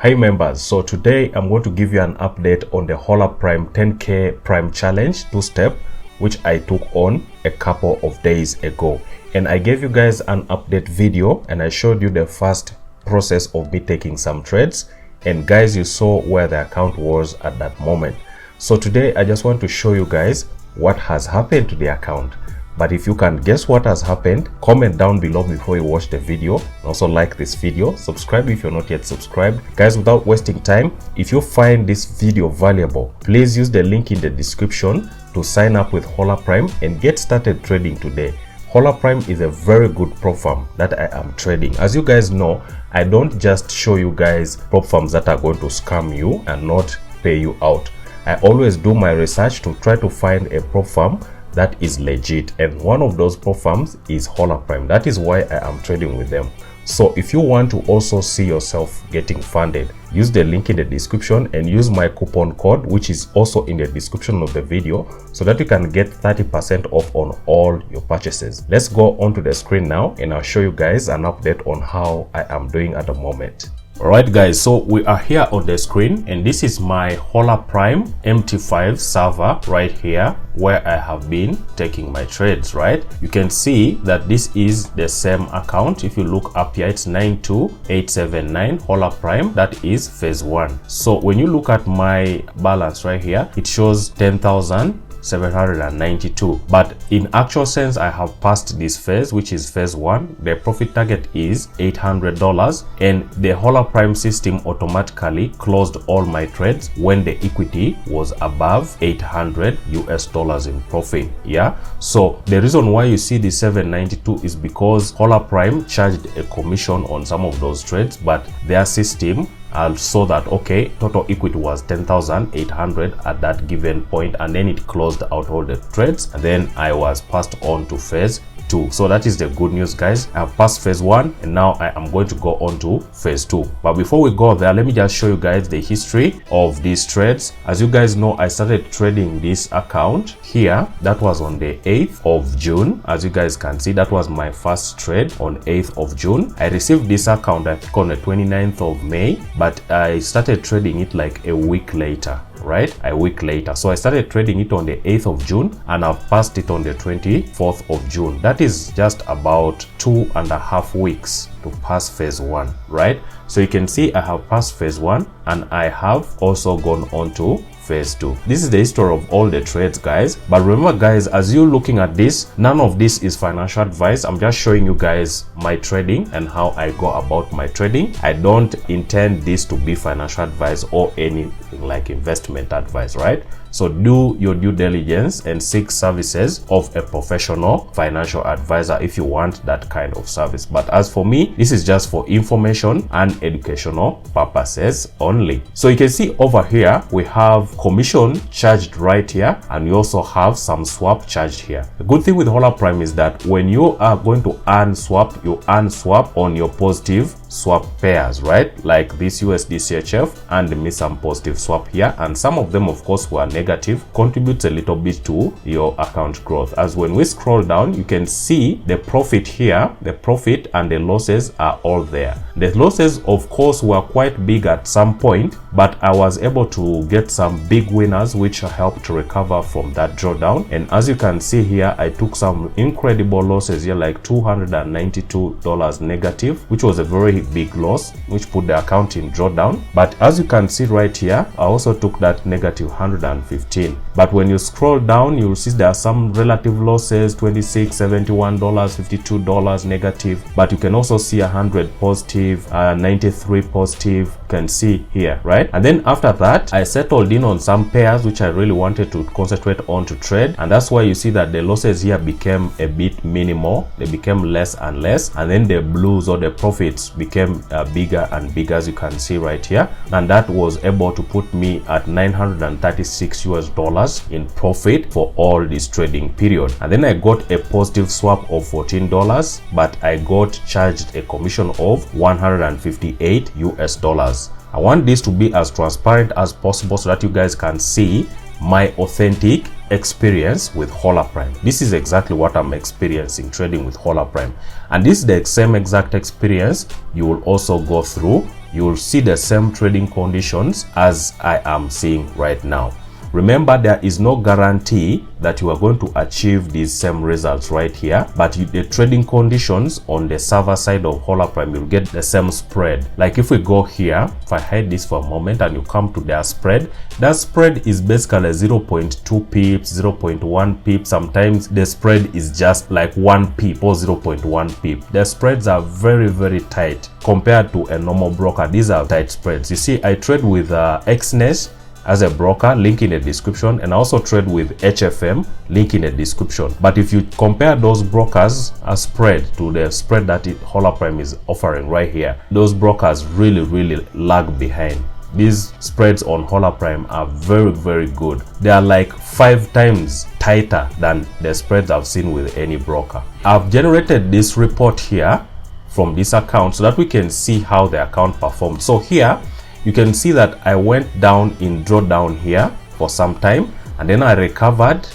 Hi members, so today I'm going to give you an update on the Hola Prime 10k Prime Challenge 2-step, which I took on a couple of days ago. And I gave you guys an update video and I showed you the first process of me taking some trades. And guys, you saw where the account was at that moment. So today I just want to show you guys what has happened to the account. But if you can guess what has happened, comment down below before you watch the video. Also like this video, subscribe if you're not yet subscribed. Guys, without wasting time, if you find this video valuable, please use the link in the description to sign up with Hola Prime and get started trading today. Hola Prime is a very good prop firm that I am trading. As you guys know, I don't just show you guys prop firms that are going to scam you and not pay you out. I always do my research to try to find a prop firm that is legit, and one of those prop firms is Hola Prime. That is why I am trading with them. So if you want to also see yourself getting funded, use the link in the description and use my coupon code, which is also in the description of the video, so that you can get 30% off on all your purchases. Let's go onto the screen now and I'll show you guys an update on how I am doing at the moment. Alright guys, so we are here on the screen and this is my Hola Prime MT5 server right here where I have been taking my trades, right? You can see that this is the same account. If you look up here, it's 92879 Hola Prime. That is phase 1. So when you look at my balance right here, it shows 10,792, but in actual sense I have passed this phase, which is phase 1. The profit target is $800 and the Hola Prime system automatically closed all my trades when the equity was above $800 in profit. Yeah, so the reason why you see the 792 is because Hola Prime charged a commission on some of those trades, but their system saw that okay, total equity was 10,800 at that given point, and then it closed out all the trades and then I was passed on to phase 2. So that is the good news, guys. I have passed phase 1 and now I am going to go on to phase 2. But before we go there, let me just show you guys the history of these trades. As you guys know, I started trading this account here. That was on the 8th of June. As you guys can see, that was my first trade on 8th of June. I received this account I think on the 29th of May, but I started trading it like a week later. Right, a week later. So I started trading it on the 8th of June and I've passed it on the 24th of June. That is just about 2.5 weeks to pass phase 1, right? So you can see I have passed phase 1 and I have also gone on to phase 2. This is the history of all the trades, guys. But remember guys, as you're looking at this, none of this is financial advice. I'm just showing you guys my trading and how I go about my trading. I don't intend this to be financial advice or anything like investment advice, right? So do your due diligence and seek services of a professional financial advisor if you want that kind of service. But as for me, this is just for information and educational purposes only. So you can see over here, we have commission charged right here and we also have some swap charged here. The good thing with Hola Prime is that when you are going to earn swap, you earn swap on your positive swap pairs, right? Like this USD CHF and me some positive swap here, and some of them of course were negative, contributes a little bit to your account growth. As when we scroll down, you can see the profit here. The profit and the losses are all there. The losses of course were quite big at some point, but I was able to get some big winners which helped to recover from that drawdown. And as you can see here, I took some incredible losses here, like $292 negative, which was a very big loss, which put the account in drawdown. But as you can see right here, I also took that negative 115. But when you scroll down, you'll see there are some relative losses, $26, $71, $52 negative, but you can also see 100 positive, 93 positive. You can see here, right? And then after that, I settled in on some pairs which I really wanted to concentrate on to trade, and that's why you see that the losses here became a bit minimal. They became less and less, and then the blues or the profits became bigger and bigger, as you can see right here, and that was able to put me at 936 US dollars in profit for all this trading period. And then I got a positive swap of $14, but I got charged a commission of 158 US dollars. I want this to be as transparent as possible so that you guys can see my authentic experience with Hola Prime. This is exactly what I'm experiencing trading with Hola Prime, and this is the same exact experience you will also go through you'll see the same trading conditions as I am seeing right now. Remember, there is no guarantee that you are going to achieve these same results right here, but the trading conditions on the server side of Hola Prime, you'll get the same spread. Like if we go here, if I hide this for a moment and you come to their spread, that spread is basically 0.2 pips, 0.1 pip. Sometimes the spread is just like 1 pip or 0.1 pip. The spreads are very, very tight compared to a normal broker. These are tight spreads. You see, I trade with XNES as a broker, link in the description, and I also trade with HFM, link in the description. But if you compare those brokers spread to the spread that Hola Prime is offering right here, those brokers really lag behind. These spreads on Hola Prime are very, very good. They are like 5 times tighter than the spreads I've seen with any broker. I've generated this report here from this account so that we can see how the account performed. So here you can see that I went down in drawdown here for some time, and then I recovered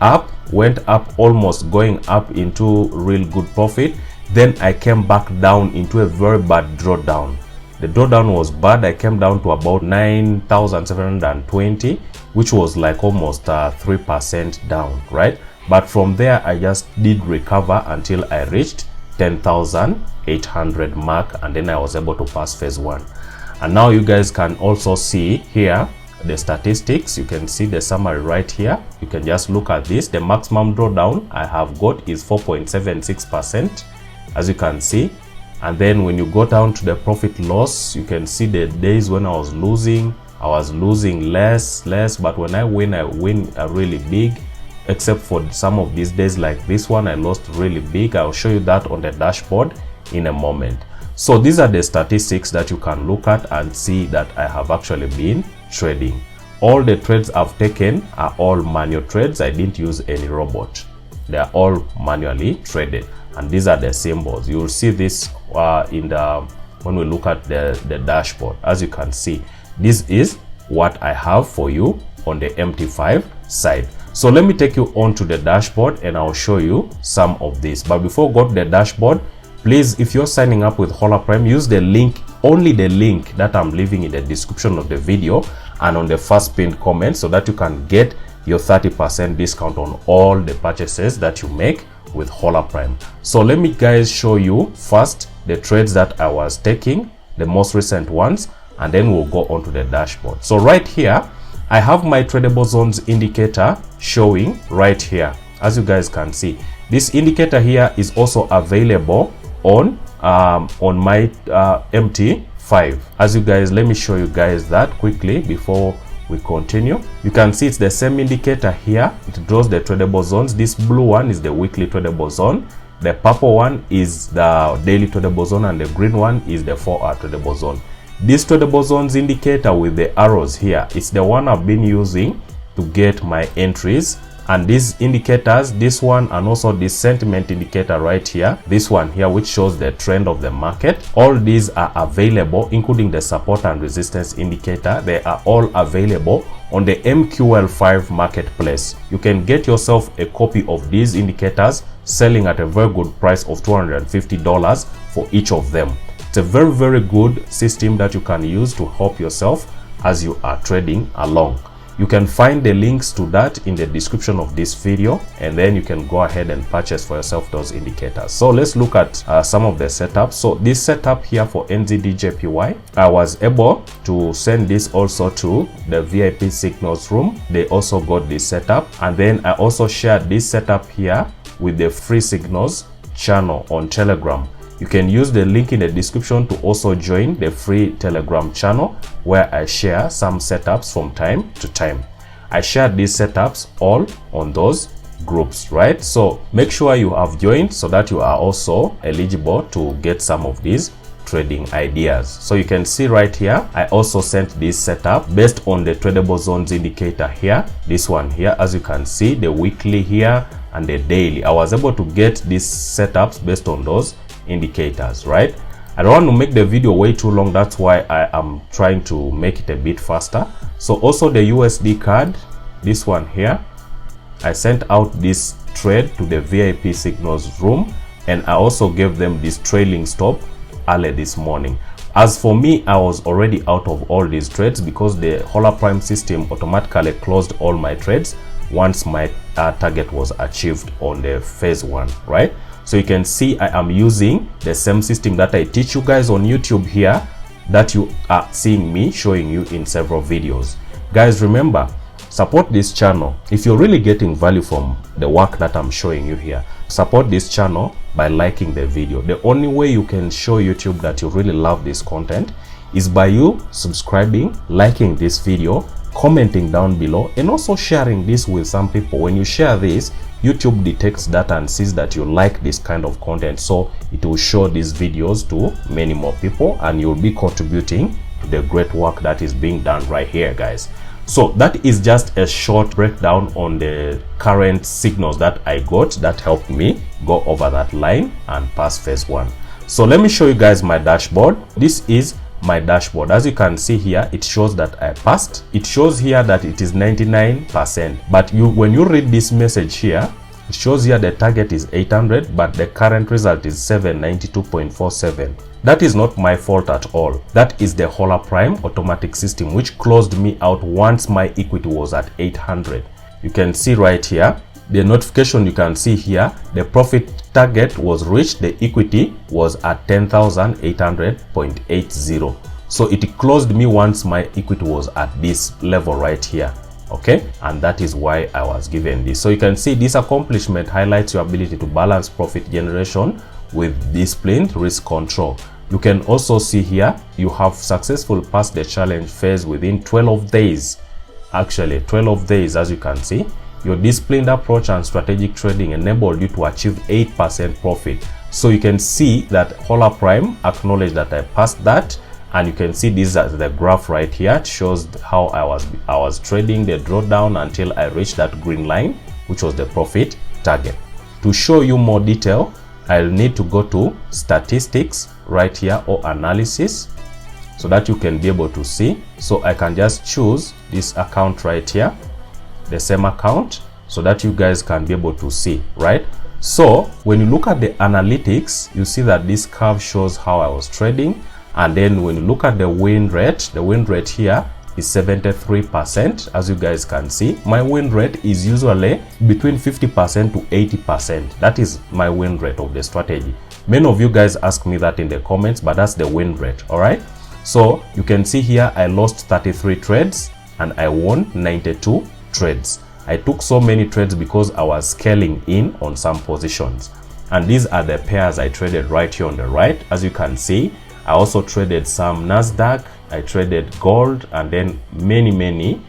up, went up, almost going up into real good profit. Then I came back down into a very bad drawdown. The drawdown was bad. I came down to about 9,720, which was like almost 3% down, right? But from there I just did recover until I reached 10,800 mark, and then I was able to pass phase 1. And now you guys can also see here the statistics. You can see the summary right here. You can just look at this. The maximum drawdown I have got is 4.76%, as you can see. And then when you go down to the profit loss, you can see the days when I was losing less, but when I win really big, except for some of these days like this one, I lost really big. I'll show you that on the dashboard in a moment. So these are the statistics that you can look at and see that I have actually been trading. All the trades I've taken are all manual trades. I didn't use any robot. They are all manually traded, and these are the symbols. You will see this when we look at the dashboard. As you can see, this is what I have for you on the MT5 side. So let me take you on to the dashboard and I'll show you some of this. But before we go to the dashboard, please, if you're signing up with Hola Prime, use the link, only the link that I'm leaving in the description of the video and on the first pinned comment, so that you can get your 30% discount on all the purchases that you make with Hola Prime. So let me guys show you first the trades that I was taking, the most recent ones, and then we'll go on to the dashboard. So right here, I have my tradable zones indicator showing right here. As you guys can see, this indicator here is also available on my MT5. As you guys, let me show you guys that quickly before we continue. You can see it's the same indicator here. It draws the tradable zones. This blue one is the weekly tradable zone, the purple one is the daily tradable zone, and the green one is the 4-hour tradable zone. This tradable zones indicator with the arrows here, it's the one I've been using to get my entries. And these indicators, this one and also this sentiment indicator right here, this one here, which shows the trend of the market, all these are available, including the support and resistance indicator. They are all available on the MQL5 marketplace. You can get yourself a copy of these indicators selling at a very good price of $250 for each of them. It's a very, very good system that you can use to help yourself as you are trading along. You can find the links to that in the description of this video, and then you can go ahead and purchase for yourself those indicators. So let's look at some of the setups. So this setup here for NZDJPY, I was able to send this also to the VIP signals room. They also got this setup, and then I also shared this setup here with the free signals channel on Telegram. You can use the link in the description to also join the free Telegram channel, where I share some setups from time to time. I share these setups all on those groups, right? So make sure you have joined so that you are also eligible to get some of these trading ideas. So you can see right here, I also sent this setup based on the tradable zones indicator here, this one here. As you can see, the weekly here and the daily, I was able to get these setups based on those indicators, right? I don't want to make the video way too long, that's why I am trying to make it a bit faster. So also the USD card, this one here, I sent out this trade to the VIP signals room, and I also gave them this trailing stop early this morning. As for me, I was already out of all these trades because the Hola Prime system automatically closed all my trades once my target was achieved on the phase 1, right? So you can see I am using the same system that I teach you guys on YouTube here, that you are seeing me showing you in several videos. Guys, remember, support this channel. If you're really getting value from the work that I'm showing you here, support this channel by liking the video. The only way you can show YouTube that you really love this content is by you subscribing, liking this video, commenting down below, and also sharing this with some people. When you share this, YouTube detects that and sees that you like this kind of content, so it will show these videos to many more people, and you'll be contributing to the great work that is being done right here, guys. So that is just a short breakdown on the current signals that I got that helped me go over that line and pass phase 1. So let me show you guys my dashboard. This is my dashboard. As you can see here, it shows that I passed. It shows here that it is 99%, but when you read this message here, it shows here the target is 800, but the current result is 792.47. That is not my fault at all. That is the Hola Prime automatic system, which closed me out once my equity was at 800. You can see right here the notification. You can see here the profit target was reached, the equity was at 10,800.80. so it closed me once my equity was at this level right here. Okay, and that is why I was given this. So you can see this accomplishment highlights your ability to balance profit generation with disciplined risk control. You can also see here you have successfully passed the challenge phase within 12 days. Actually 12 days. As you can see, your disciplined approach and strategic trading enabled you to achieve 8% profit. So you can see that Hola Prime acknowledged that I passed that, and you can see this as the graph right here. It shows how I was trading the drawdown until I reached that green line, which was the profit target. To show you more detail, I'll need to go to statistics right here, or analysis, so that you can be able to see. So I can just choose this account right here, the same account, so that you guys can be able to see, right? So when you look at the analytics, you see that this curve shows how I was trading. And then when you look at the win rate here is 73%. As you guys can see, my win rate is usually between 50% to 80%. That is my win rate of the strategy. Many of you guys ask me that in the comments, but that's the win rate. All right, so you can see here I lost 33 trades and I won 92 trades. I took so many trades because I was scaling in on some positions, and these are the pairs I traded right here on the right. As you can see, I also traded some Nasdaq, I traded gold, and then many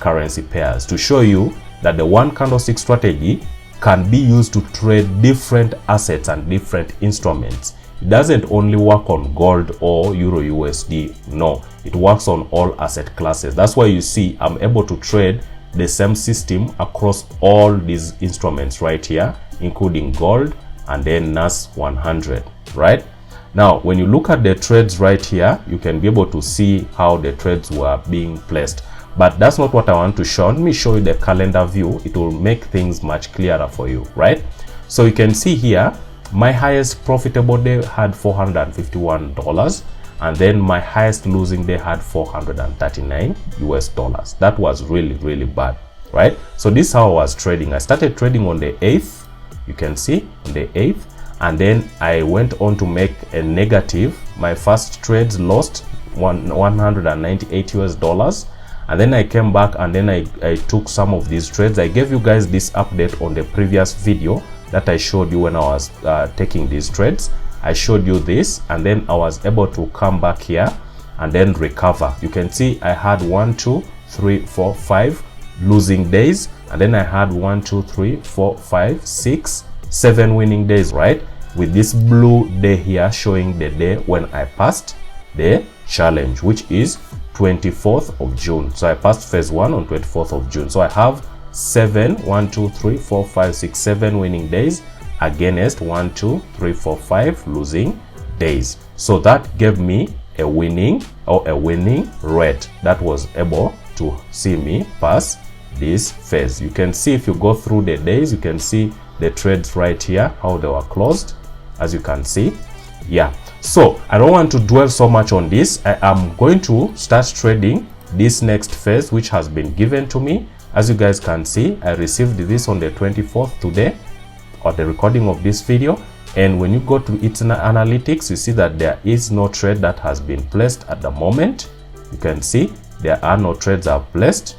currency pairs, to show you that the one candlestick strategy can be used to trade different assets and different instruments. It doesn't only work on gold or Euro USD. No, it works on all asset classes. That's why you see I'm able to trade the same system across all these instruments right here, including gold and then NAS 100, right? Now, when you look at the trades right here, you can be able to see how the trades were being placed. But that's not what I want to show. Let me show you the calendar view. It will make things much clearer for you, right? So you can see here, my highest profitable day had $451, and then my highest losing day had $439 US. That was really bad, right? So this is how I was trading. I started trading on the 8th. You can see on the 8th. And then I went on to make a negative. My first trades lost $198 US, and then I came back and then I took some of these trades. I gave you guys this update on the previous video that I showed you when I was taking these trades. I showed you this, and then I was able to come back here and then recover. You can see I had 1, 2, 3, 4, 5 losing days, and then I had 1, 2, 3, 4, 5, 6, 7 winning days, right? With this blue day here showing the day when I passed the challenge, which is 24th of June. So I passed phase 1 on 24th of June. So I have 7 winning days against 1, 2, 3, 4, 5 losing days. So that gave me a winning rate that was able to see me pass this phase. You can see, if you go through the days, you can see the trades right here, how they were closed, as you can see. Yeah, So I don't want to dwell so much on this. I am going to start trading this next phase which has been given to me. As you guys can see, I received this on the 24th today, or the recording of this video. And when you go to its analytics, you see that there is no trade that has been placed at the moment. You can see there are no trades are placed.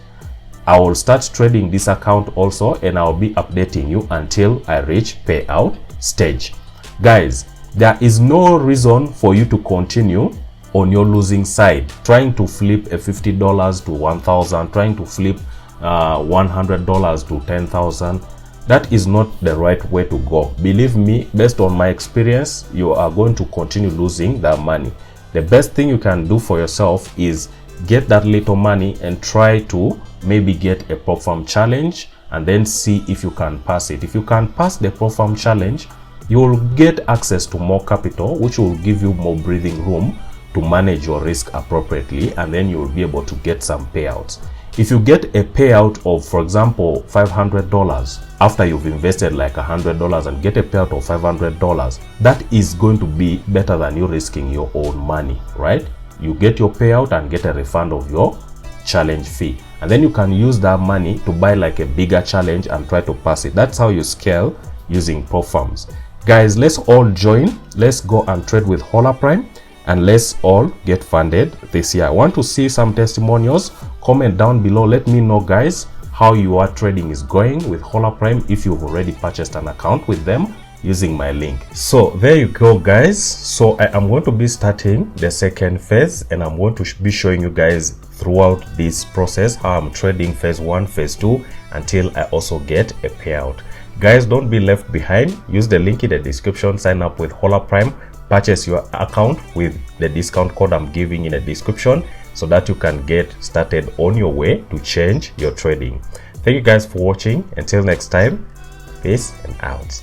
I will start trading this account also, and I'll be updating you until I reach payout stage. Guys, there is no reason for you to continue on your losing side, trying to flip a $50 to 1,000, trying to flip $100 to 10,000. That is not the right way to go. Believe me, based on my experience, you are going to continue losing that money. The best thing you can do for yourself is get that little money and try to maybe get a prop firm challenge, and then see if you can pass it. If you can pass the prop firm challenge, you will get access to more capital, which will give you more breathing room to manage your risk appropriately, and then you will be able to get some payouts. If you get a payout of, for example, $500 after you've invested like $100 and get a payout of $500, that is going to be better than you risking your own money, right? You get your payout and get a refund of your challenge fee, and then you can use that money to buy like a bigger challenge and try to pass it. That's how you scale using prop firms. Guys, let's all join. Let's go and trade with Hola Prime, and let's all get funded this year. I want to see some testimonials. Comment down below. Let me know, guys, how your trading is going with Hola Prime if you've already purchased an account with them using my link. So there you go, guys. So I am going to be starting the second phase, and I'm going to be showing you guys throughout this process how I'm trading phase 1, phase 2 until I also get a payout. Guys, don't be left behind. Use the link in the description, sign up with Hola Prime, purchase your account with the discount code I'm giving in the description, so that you can get started on your way to change your trading. Thank you guys for watching. Until next time, peace and out.